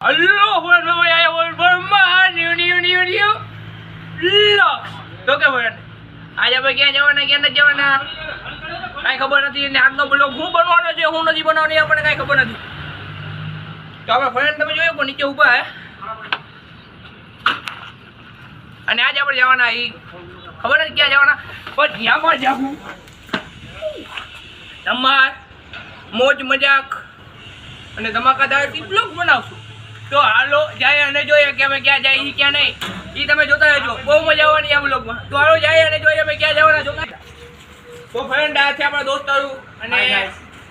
Hello, તો કે ભાઈ આજે આપણે ક્યાં જવાના ક્યાં નથી જવાના કાંઈ ખબર નથી અને આજનો બ્લોગ હું બનવાનો છે હું નથી બનાવવાની આપણને કાંઈ ખબર નથી. તો આપણે ફ્રેન્ડ તમે જોયું પણ નીચે ઊભા હે અને આજે આપણે જવાના એ ખબર નથી ક્યાં જવાના પણ જ્યાં પણ જાવું ધમાલ મોજ મજાક અને ધમાકાદારથી બ્લોગ બનાવશું. તો હાલો જાય અને જોઈએ કે અમે ક્યાં જઈએ ક્યાં નહીં એ તમે જોતા રહેજો. બહુ મજા આવવાની આ બ્લોગમાં. તો હાલો જાય અને જોઈએ અમે ક્યાં જવાના જોતા. તો ફ્રેન્ડ આ છે આપણા દોસ્તારો અને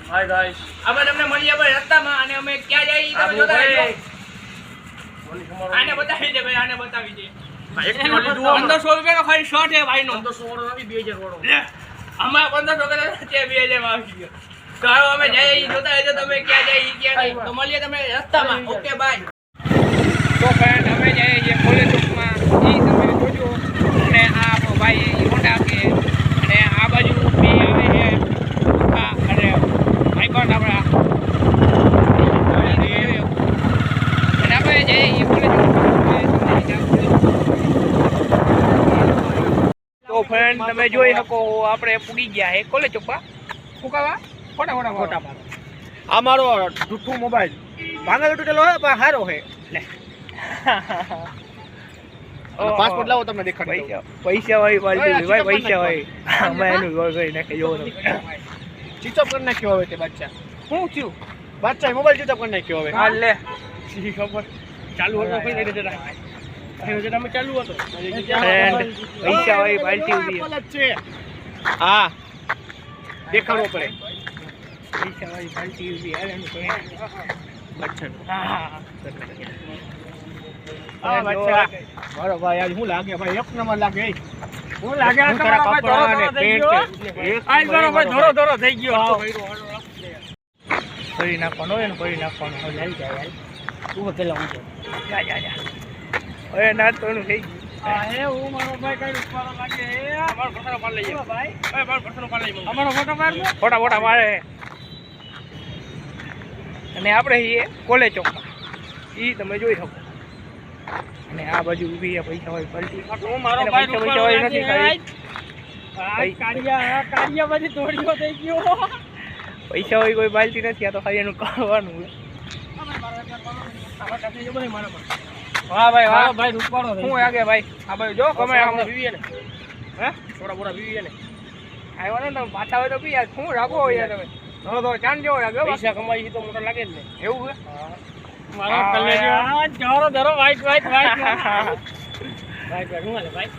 હાય ગાઈસ આપણે તમને મળીએ આપણે રસ્તામાં અને અમે ક્યાં જઈએ તમે જોતા રહેજો. આને બતાવી દે ભાઈ આને બતાવી દે. 1500 રૂપિયાનો ખાલી શર્ટ છે ભાઈનો. 1500 વાળો નથી 2000 વાળો. આમાં 1500 છે 2000 માં આવી ગયો. તો હાલો અમે જઈએ જોતા રહેજો તમે ક્યાં જઈએ ક્યાં નહીં. તો મળીએ તમે રસ્તામાં. Okay bye. તો ફ્રેન્ડ અમે જઈએ છીએ કોલેજ ચોકમાં એ તમે જોજો અને આ આપણો ભાઈ એ મોટા કે અને આ બાજુ બે આવે છે હા અને ભાઈ પણ આપણા અને આપણે જઈએ કોલેજ તો ફ્રેન્ડ તમે જોઈ શકો આપણે પૂગી ગયા છે કોલેજ ચોકમાં. ફૂકાવા ફોટા આ મારો જૂઠું મોબાઈલ ભાંગેલો તૂટેલો હોય પણ સારો છે. પાસપોર્ટ લાવો તમને દેખાડો. પૈસા હોય ભાઈ પૈસા હોય અમે એનું ગોળ કરી નાખે જોવો સ્વિચ ઓફ કરી નાખ્યો હવે તે બાદશાહ. શું થયું બાદશાહ મોબાઈલ સ્વિચ ઓફ કરી નાખ્યો હવે. હાલ લે ખબર ચાલુ હતો કઈ રીતે જરા અમે ચાલુ હતો પૈસા હોય બાલટી ઉભી છે. હા દેખાડવો પડે. પૈસા હોય બાલટી ઉભી હાલ એનું મારો ભાઈ આજ શું લાગે ભાઈ એક નંબર લાગે. હું લાગે ધોરો થઈ ગયો. કરી નાખવાનો હોય ને કરી નાખવાનો લઈ જાય તું પેલા હું હવે ના તો એનું થઈ ગયું. હું મારો ભાઈ કઈ રૂપારો લાગે અમારો ફોટો પાડ લઈએ ભાઈ મારો ફોટો પાડ લઈએ અમારો ફોટો પાડ ફોટા મારે અને આપણે એ કોલેજ ચોકમાં એ તમે જોઈ શકો અને આ બાજુ ઊભી છે પૈસા હોય પલટી હું મારો ભાઈ પૈસા હોય નથી કાઢિયા પછી તોડ્યો થઈ ગયો. પૈસા હોય કોઈ બાલટી નથી આ તો ખાલી એનું કરવાનું. હા ભાઈ હા ભાઈ રૂપાળો હું આગે ભાઈ આ ભાઈ જો ગમે આમ પીવીએ ને હે થોડા મોડા પીવીએ ને આવ્યો ને તમે પાછા હોય તો પી યાર શું રાખો યાર તમે તો ચાંદ જેવો લાગ્યો. પૈસા કમાઈ તો મોટા લાગે જ ને એવું છે મારો કલેજો ધરો ધરો વાઈટ હું હાલે ભાઈ.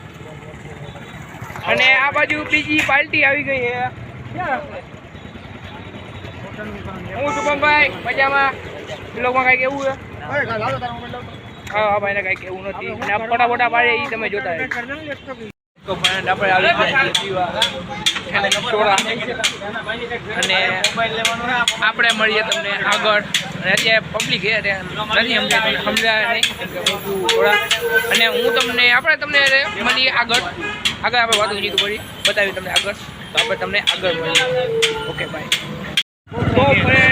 અને આ બાજુ બીજી પાર્ટી આવી ગઈ છે. હું શુભમભાઈ મજામાં બ્લોગમાં કાંઈક એવું છે હા ભાઈને કાંઈક એવું નથી અને આ ફોટા પાડે એ તમે જોતા તો ફ્રેન્ડ આપણે આવી ગયા પીવા અને આપણે મળીએ તમને આગળ અને અત્યારે પબ્લિક છે નથી સમજાય નહીં થોડા અને હું તમને આપણે તમને મળીએ આગળ આપણે વાતો કીધું પડી બતાવી તમને આગળ તો આપણે તમને આગળ મળીએ. Okay bye. તો ફ્રેન્ડ